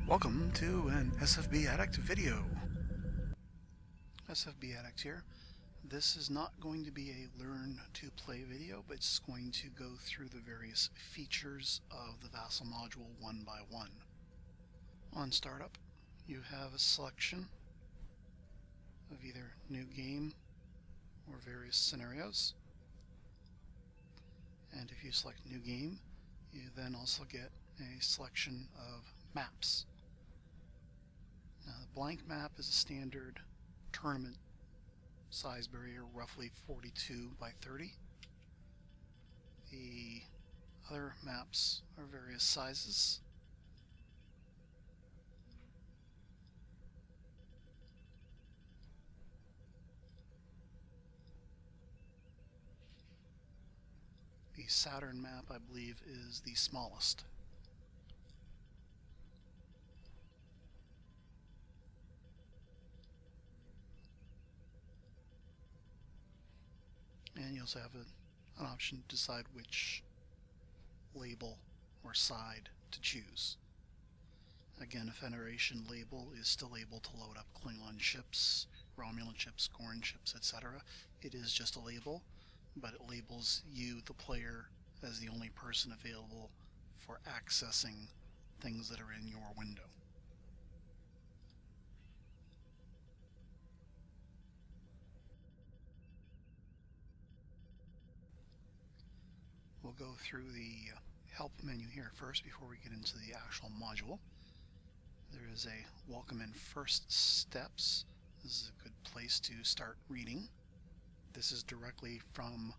Welcome to an SFB Addict video. SFB Addict here. This is not going to be a learn to play video, but it's going to go through the various features of the Vassal module one by one. On startup, you have a selection of either new game or various scenarios. And if you select new game, you then also get a selection of maps. Now, the blank map is a standard tournament size barrier, roughly 42 by 30. The other maps are various sizes. The Saturn map, I believe, is the smallest. And you also have an option to decide which label or side to choose. Again, a Federation label is still able to load up Klingon ships, Romulan ships, Gorn ships, etc. It is just a label, but it labels you, the player, as the only person available for accessing things that are in your window. We'll go through the help menu here first before we get into the actual module. There is a welcome and first steps. This is a good place to start reading. This is directly from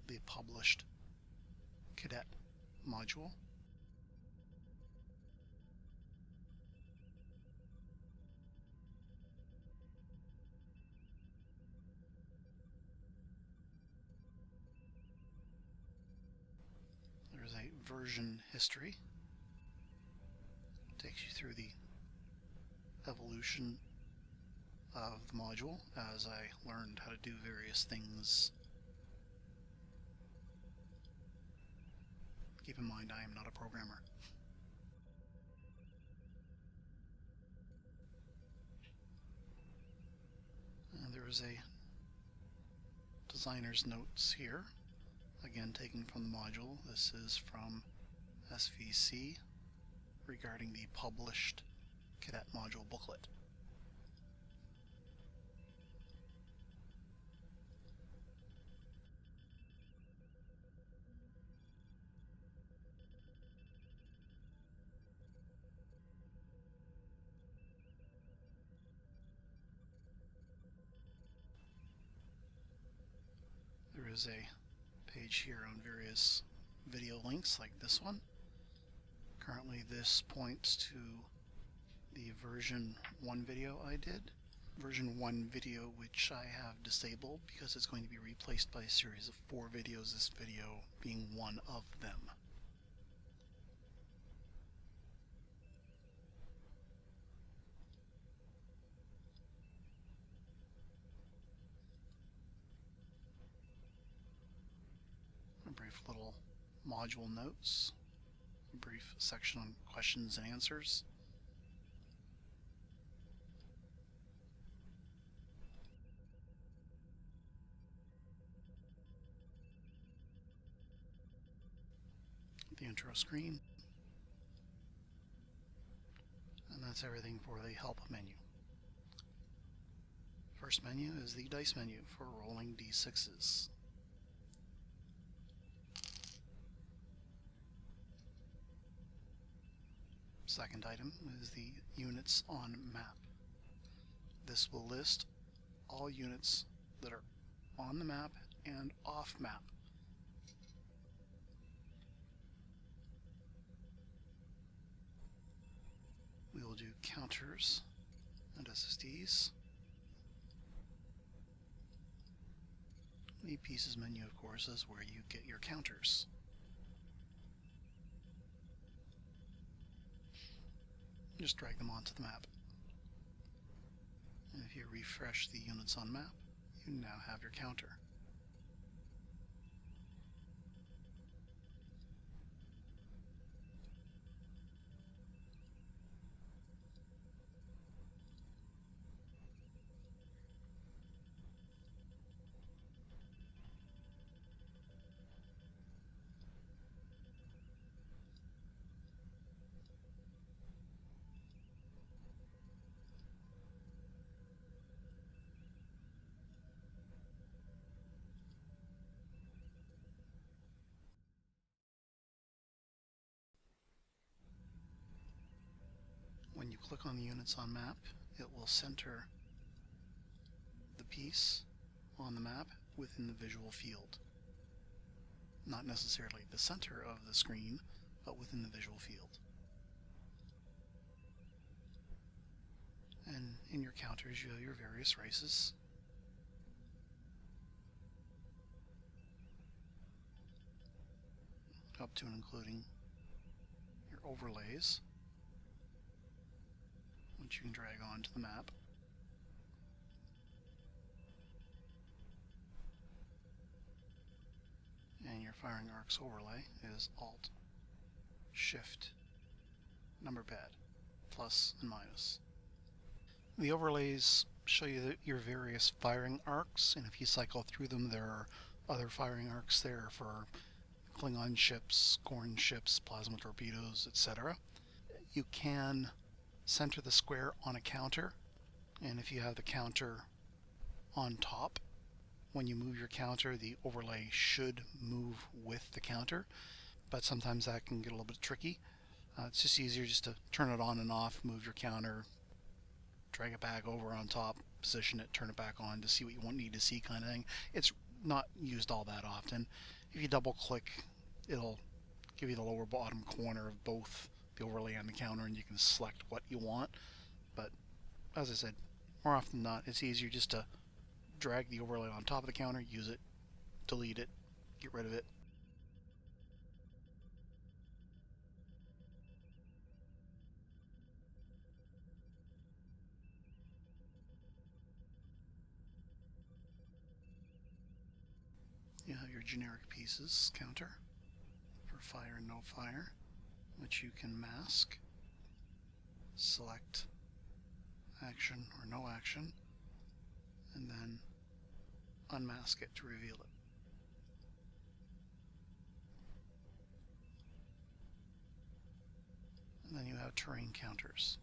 the published Cadet module. There's a version history. It takes you through the evolution of the module as I learned how to do various things. Keep in mind, I am not a programmer. And there is a designer's notes here, again taken from the module. This is from SVC regarding the published Cadet module booklet. There is a page here on various video links like this one. Currently this points to the version 1 video I did. Version 1 video which I have disabled because it's going to be replaced by a series of 4 videos, this video being one of them. A brief little module notes, a brief section on questions and answers. The intro screen, and that's everything for the help menu. First menu is the dice menu for rolling d6s. Second item is the units on map. This will list all units that are on the map and off map. We will do counters and SSDs. The pieces menu, of course, is where you get your counters. Just drag them onto the map. And if you refresh the units on map, you now have your counter. you click on the units on map, it will center the piece on the map within the visual field. Not necessarily the center of the screen, but within the visual field. And in your counters you have your various races. Up to and including your overlays, which you can drag onto the map. And your firing arcs overlay is Alt, Shift, number pad, plus and minus. The overlays show you your various firing arcs, and if you cycle through them, there are other firing arcs there for Klingon ships, Gorn ships, plasma torpedoes, etc. You can center the square on a counter, and if you have the counter on top, when you move your counter, the overlay should move with the counter, but sometimes that can get a little bit tricky. It's just easier just to turn it on and off, move your counter, drag it back over on top, position it, turn it back on to see what you need to see, kind of thing. It's not used all that often. If you double click, it'll give you the lower bottom corner of both the overlay and the counter, and you can select what you want. But as I said, more often than not, it's easier just to drag the overlay on top of the counter, use it, delete it, get rid of it. You have your generic pieces counter for fire and no fire, which you can mask, select action or no action, and then unmask it to reveal it. And then you have terrain counters.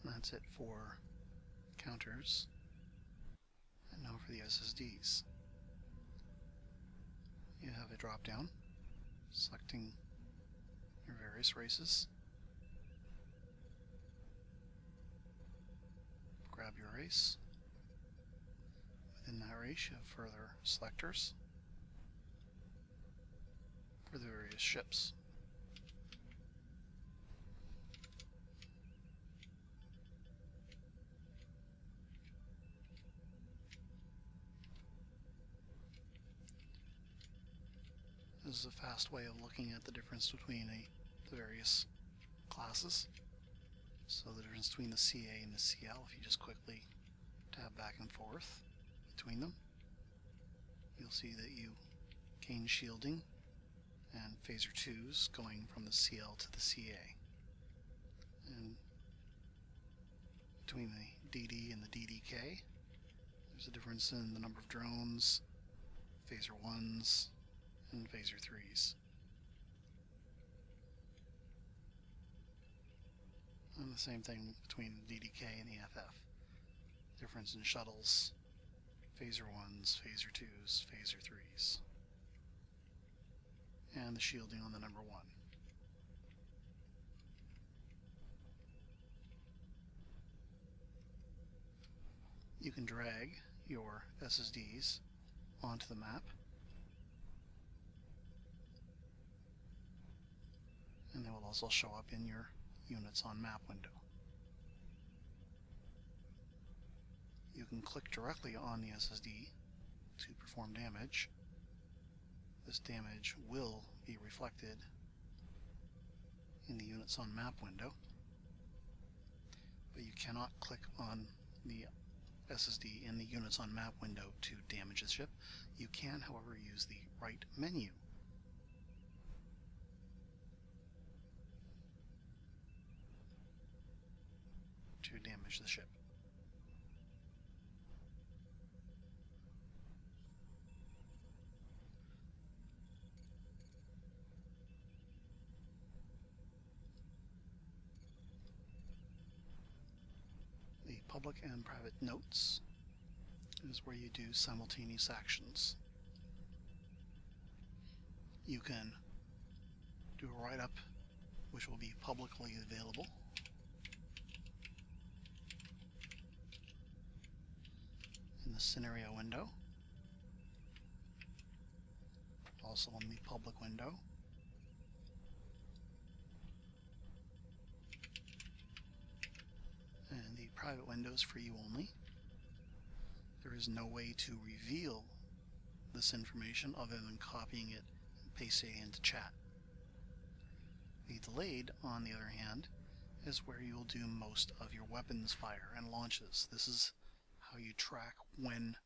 And that's it for counters. And now for the SSDs. You have a drop down selecting your various races. Grab your race. Within that race you have further selectors for the various ships. This is a fast way of looking at the difference between the various classes. So the difference between the CA and the CL, if you just quickly tab back and forth between them, you'll see that you gain shielding and phaser 2s going from the CL to the CA. And between the DD and the DDK, there's a difference in the number of drones, phaser 1s, and phaser 3s. And the same thing between the DDK and the FF. Difference in shuttles, phaser 1s, phaser 2s, phaser 3s. And the shielding on the number 1. You can drag your SSDs onto the map, and they will also show up in your units on map window. You can click directly on the SSD to perform damage. This damage will be reflected in the units on map window. but you cannot click on the SSD in the Units on Map window to damage the ship. You can, however, use the right menu to damage the ship. The public and private notes is where you do simultaneous actions. You can do a write-up, which will be publicly available. In the scenario window, also in the public window. And the private window is for you only. There is no way to reveal this information other than copying it and pasting it into chat. The delayed, on the other hand, is where you will do most of your weapons fire and launches. This is how you track when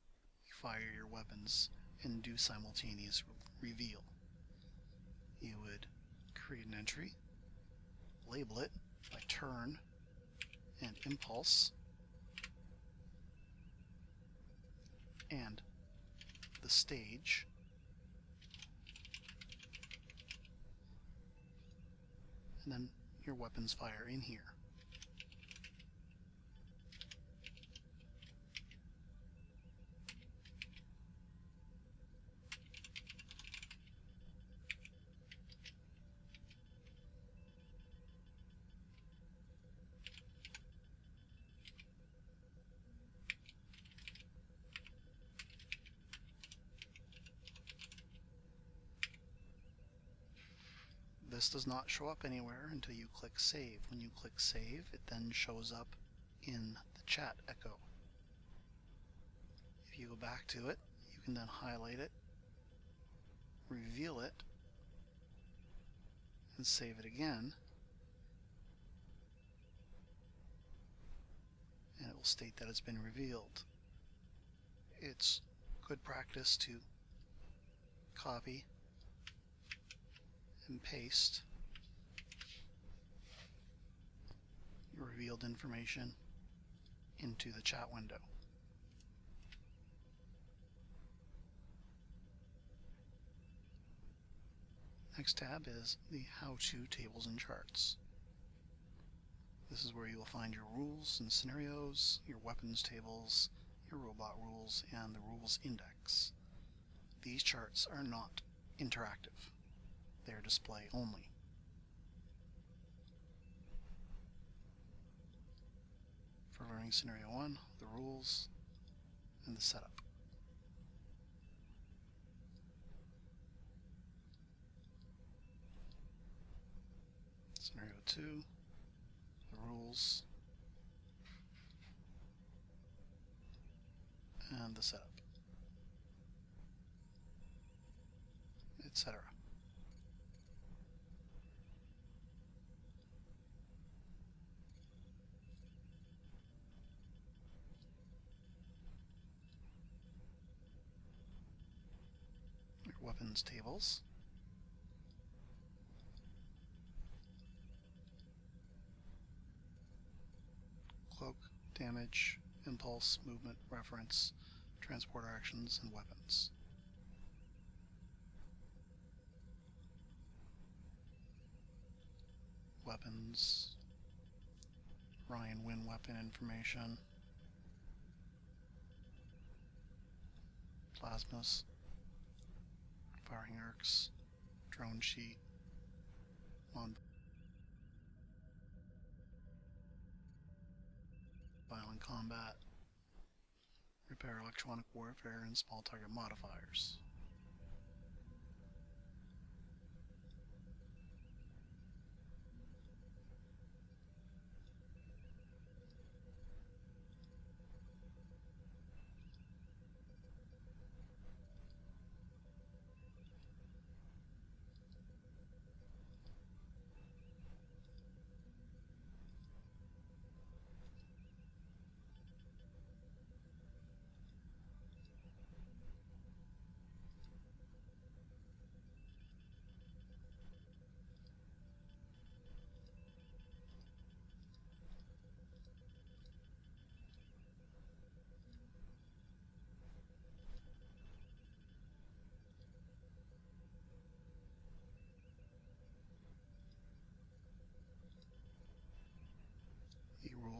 you fire your weapons and do simultaneous reveal. You would create an entry, label it by turn and impulse, and the stage, and then your weapons fire in here. This does not show up anywhere until you click Save. When you click Save, it then shows up in the chat echo. If you go back to it, you can then highlight it, reveal it, and save it again. And it will state that it's been revealed. It's good practice to copy and paste your revealed information into the chat window. Next tab is the How-To Tables and Charts. This is where you will find your rules and scenarios, your weapons tables, your robot rules, and the rules index. These charts are not interactive. They are display only. For learning scenario 1, the rules and the setup. Scenario 2, the rules and the setup, etc. Your weapons tables. Cloak, damage, impulse, movement, reference, transporter actions, and weapons. Weapons, Ryan Win weapon information, plasmas, firing arcs, drone sheet, violent combat, repair electronic warfare, and small target modifiers.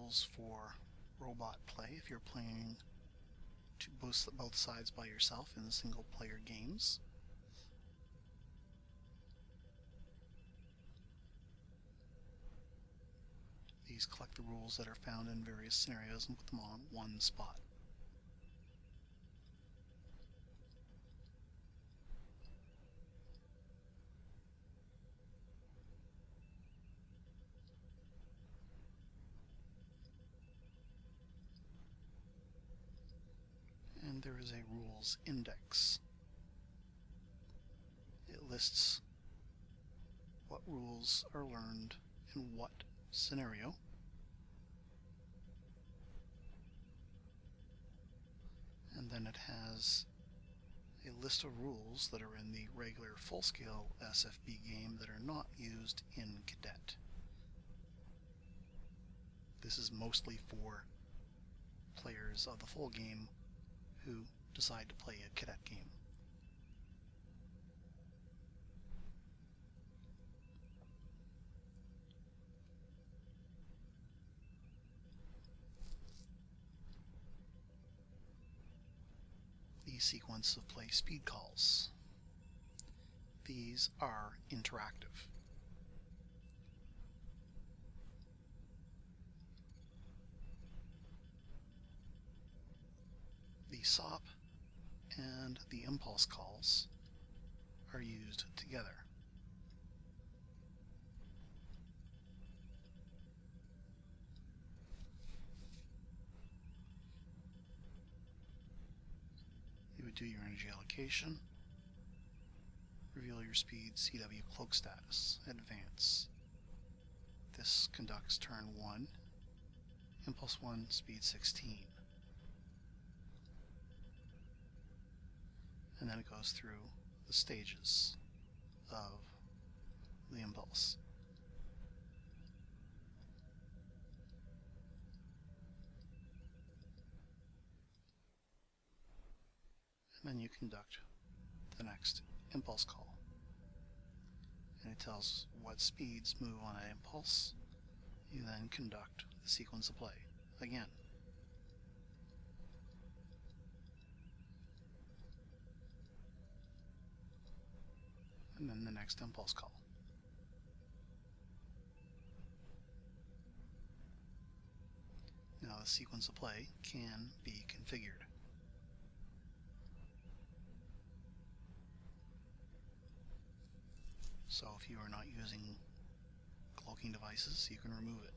rules for robot play if you're playing to both sides by yourself in single-player games. These collect the rules that are found in various scenarios and put them on one spot. And there is a rules index. It lists what rules are learned in what scenario. And then it has a list of rules that are in the regular full-scale SFB game that are not used in Cadet. This is mostly for players of the full game who decide to play a Cadet game. The sequence of play speed calls. These are interactive. The SOP and the impulse calls are used together. You would do your energy allocation, reveal your speed, CW cloak status, advance. This conducts turn 1, impulse 1, speed 16. And then it goes through the stages of the impulse. And then you conduct the next impulse call. And it tells what speeds move on an impulse. You then conduct the sequence of play again. And then the next impulse call. Now the sequence of play can be configured. So if you are not using cloaking devices, you can remove it.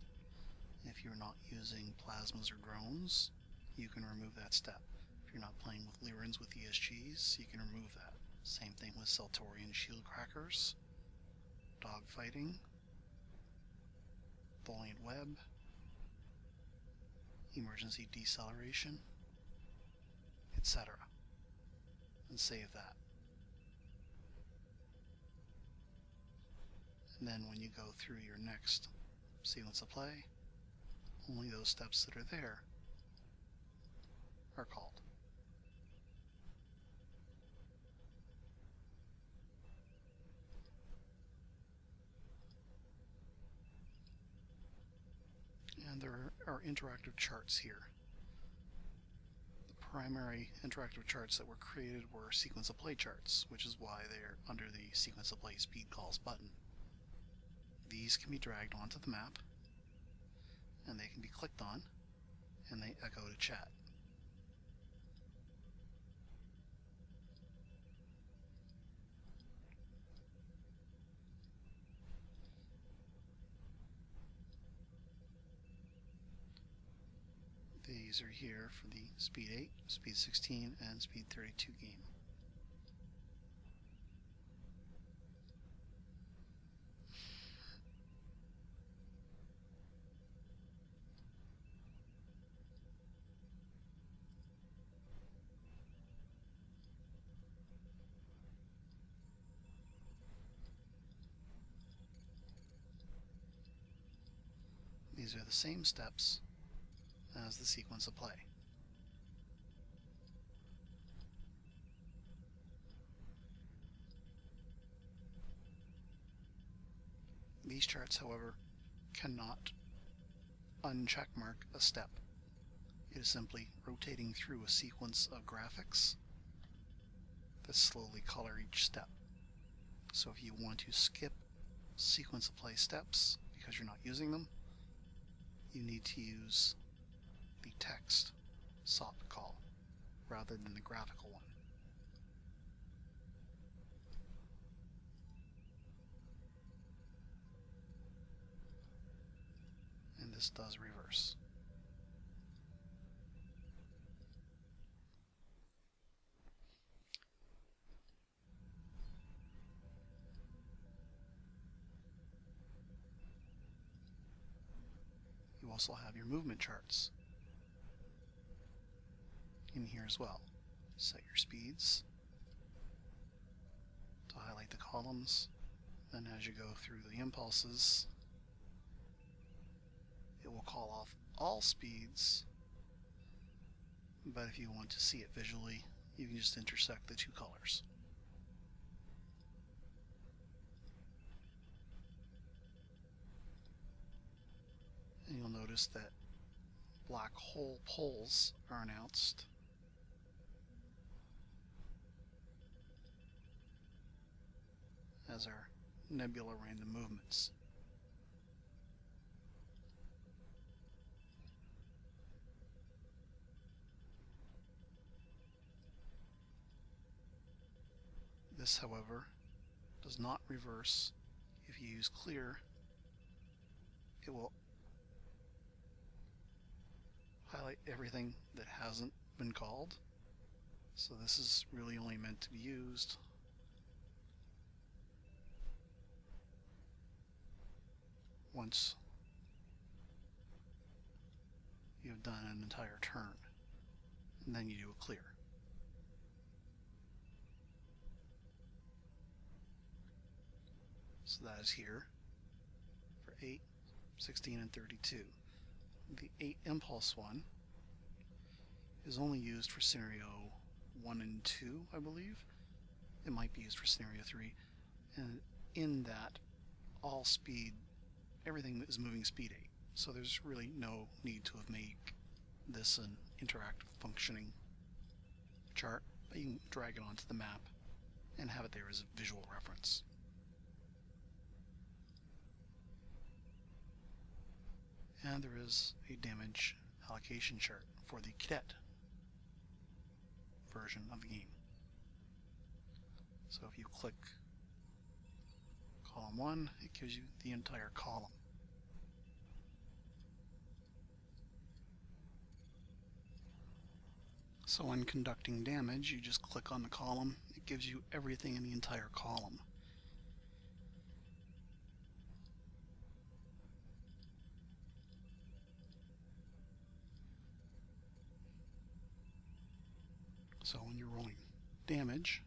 If you're not using plasmas or drones, you can remove that step. If you're not playing with Lyrans with ESGs, you can remove that. Same thing with Seltorian shield crackers, dogfighting, Tholian web, emergency deceleration, etc. And save that. And then when you go through your next sequence of play, only those steps that are there are called. And there are interactive charts here. The primary interactive charts that were created were sequence of play charts, which is why they're under the sequence of play speed calls button. These can be dragged onto the map, and they can be clicked on, and they echo to chat. These are here for the Speed 8, Speed 16, and Speed 32 game. These are the same steps as the sequence of play. These charts, however, cannot uncheckmark a step. It is simply rotating through a sequence of graphics that slowly color each step. So if you want to skip sequence of play steps because you're not using them, you need to use the text SOP call rather than the graphical one. And this does reverse. You also have your movement charts in here as well. Set your speeds to highlight the columns. Then as you go through the impulses, it will call off all speeds, but if you want to see it visually, you can just intersect the two colors. And you'll notice that black hole poles are announced. As are nebula random movements. This, however, does not reverse if you use clear. It will highlight everything that hasn't been called. So this is really only meant to be used once you've done an entire turn, and then you do a clear. So that is here for 8, 16, and 32. The 8 impulse one is only used for scenario 1 and 2, I believe. It might be used for scenario 3. And in that, all speed, everything is moving speed 8. So there's really no need to have made this an interactive functioning chart, but you can drag it onto the map and have it there as a visual reference. And there is a damage allocation chart for the Cadet version of the game. So if you click column 1, it gives you the entire column. So when conducting damage, you just click on the column. It gives you everything in the entire column. So when you're rolling damage,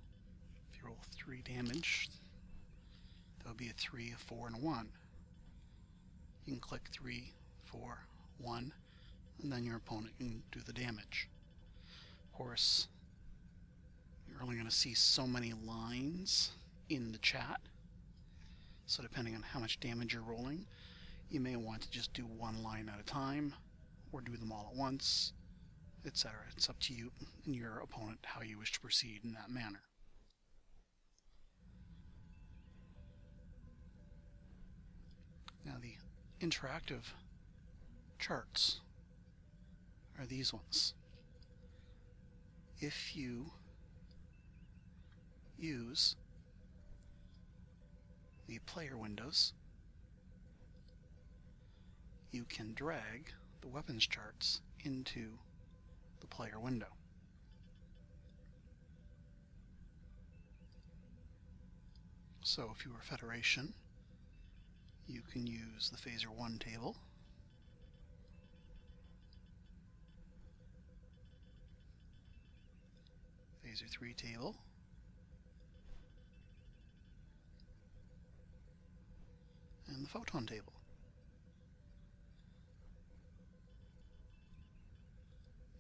if you roll 3 damage, there'll be a 3, a 4, and a 1. You can click 3, 4, 1, and then your opponent can do the damage. Of course, you're only going to see so many lines in the chat, so depending on how much damage you're rolling, you may want to just do one line at a time, or do them all at once, etc. It's up to you and your opponent how you wish to proceed in that manner. Now the interactive charts are these ones. If you use the player windows, you can drag the weapons charts into the player window. So if you were Federation, you can use the Phaser 1 table, Phaser 3 table, and the Photon table.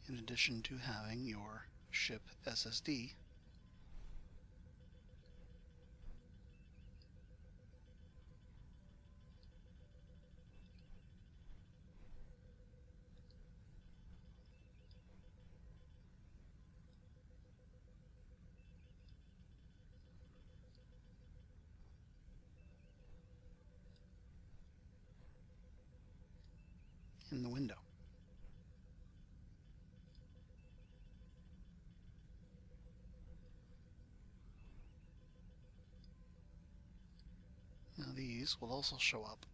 In addition to having your ship SSD in the window. Now these will also show up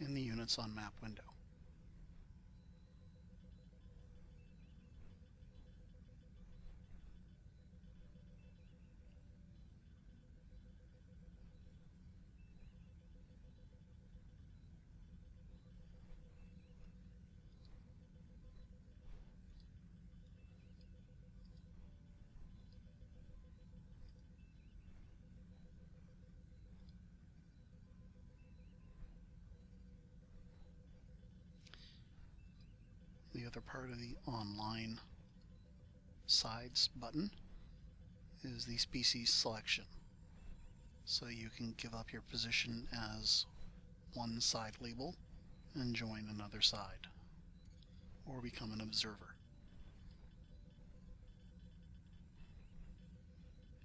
in the Units on Map window. The other part of the online sides button is the species selection. So you can give up your position as one side label and join another side, or become an observer.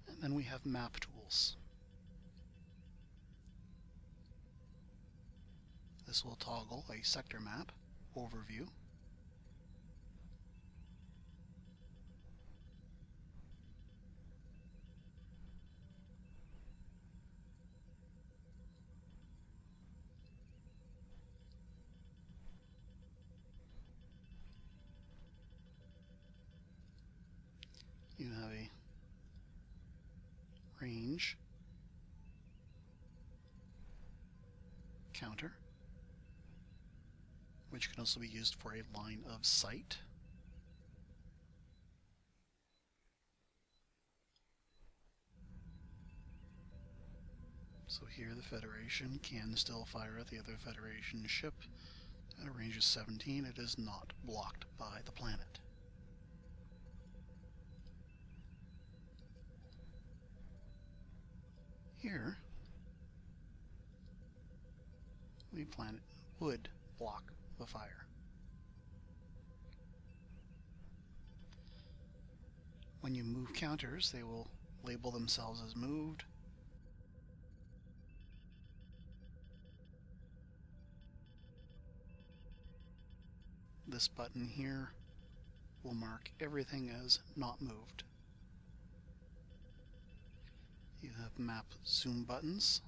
And then we have map tools. This will toggle a sector map overview. You have a range counter, which can also be used for a line of sight. So here the Federation can still fire at the other Federation ship. At a range of 17, it is not blocked by the planet. Here, the planet would block the fire. When you move counters, they will label themselves as moved. This button here will mark everything as not moved. You have map zoom buttons.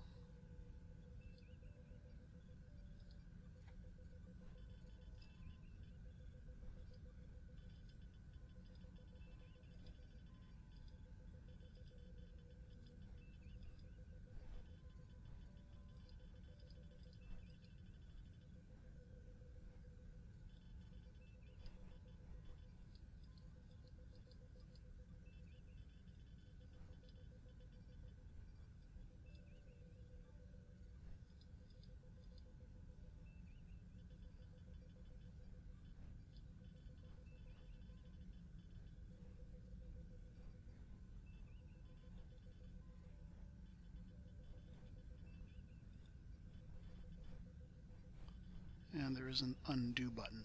And there is an undo button.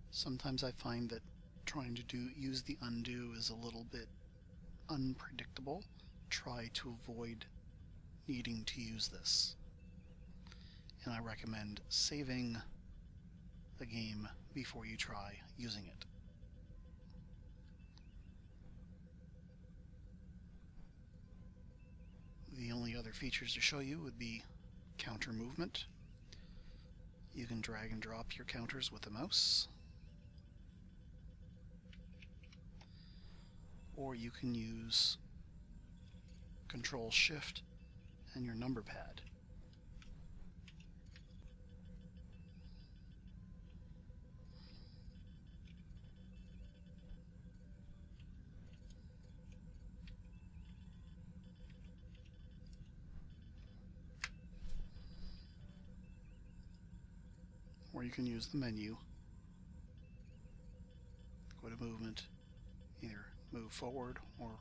Sometimes I find that trying to use the undo is a little bit unpredictable. Try to avoid needing to use this. And I recommend saving the game before you try using it. The only other features to show you would be counter movement. You can drag and drop your counters with the mouse, or you can use Control Shift and your number pad. Or you can use the menu. Go to movement, either move forward or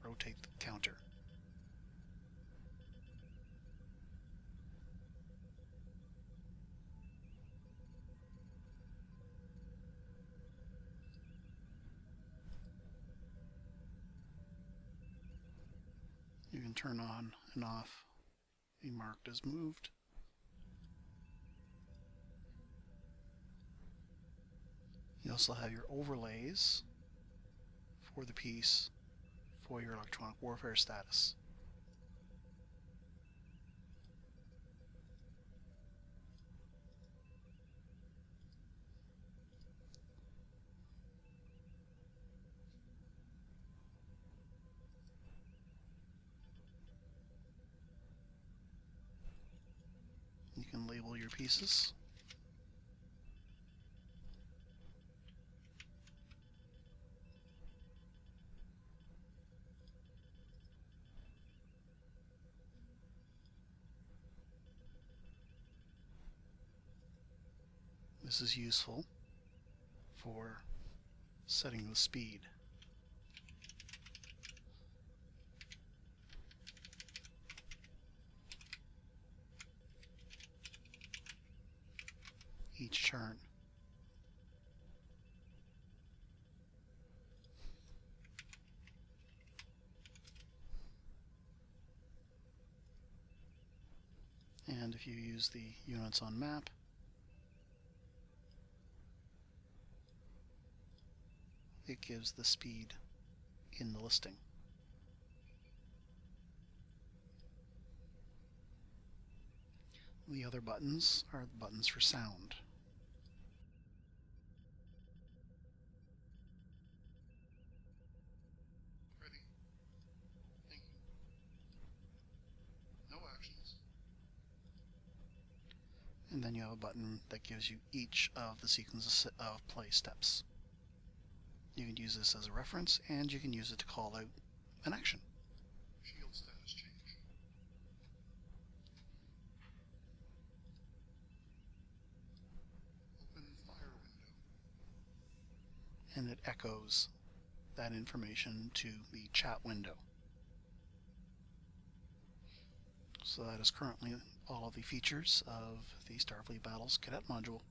rotate the counter. You can turn on and off be marked as moved. You also have your overlays for the piece for your electronic warfare status. You can label your pieces. This is useful for setting the speed. Each turn. And if you use the units on map, it gives the speed in the listing. The other buttons are the buttons for sound. Ready. Thank you. No actions. And then you have a button that gives you each of the sequences of play steps. You can use this as a reference, and you can use it to call out an action. Shield status change. Open fire window. And it echoes that information to the chat window. So that is currently all of the features of the Starfleet Battles Cadet module.